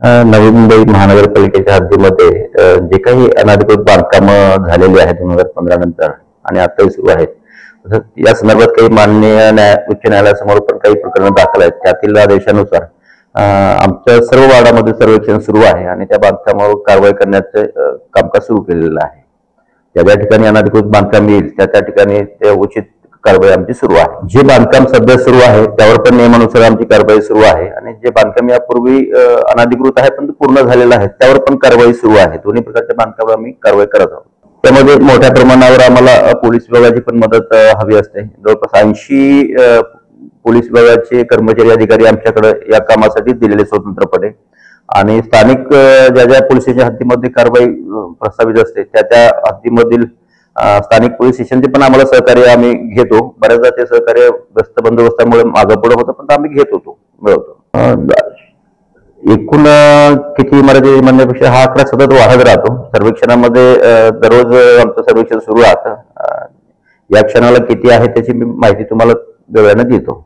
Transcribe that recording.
नवी मुंबई महानगरपालिकेच्या हद्दीमध्ये जे काही अनधिकृत बांधकामं झालेली आहेत 2015 नंतर आणि आताही सुरू आहेत, या संदर्भात काही माननीय उच्च न्यायालयासमोर पण काही प्रकरणं दाखल आहेत. त्यातील आदेशानुसार आमच्या सर्व वार्डामध्ये सर्वेक्षण सुरू आहे आणि त्या बांधकामावर कारवाई करण्याचे कामकाज सुरू केलेलं आहे. ज्या ठिकाणी अनधिकृत बांधकाम येईल त्या ठिकाणी ते उचित कारवाई आमची सुरू आहे. जे बांधकाम सध्या सुरू आहे त्यावर पण नियमानुसार आमची कारवाई सुरू आहे आणि जे बांधकाम यापूर्वी अनधिकृत आहे पण पूर्ण झालेलं आहे त्यावर पण कारवाई सुरू आहे. दोन्ही प्रकारच्या बांधकामावर आम्ही कारवाई करत आहोत. त्यामध्ये मोठ्या प्रमाणावर आम्हाला पोलीस विभागाची पण मदत हवी असते. जवळपास 80 पोलीस विभागाचे कर्मचारी अधिकारी आमच्याकडे या कामासाठी दिलेले स्वतंत्रपणे आणि स्थानिक ज्या पोलीस स्टेशन हद्दीमध्ये कारवाई प्रस्तावित असते त्या हद्दीमधील स्थानिक पोलीस स्टेशनचे पण आम्हाला सहकार्य आम्ही घेतो. बऱ्याचदा ते सहकार्य गस्त बंदोबस्तामुळे मागं पुढे होतं पण आम्ही घेत होतो, मिळवतो. एकूण किती इमारती म्हणण्यापेक्षा हा आकडा सतत वाढत राहतो. सर्वेक्षणामध्ये दररोज आमचं सर्वेक्षण सुरू राहतं. या क्षणाला किती आहे त्याची मी माहिती तुम्हाला वेळाने देतो.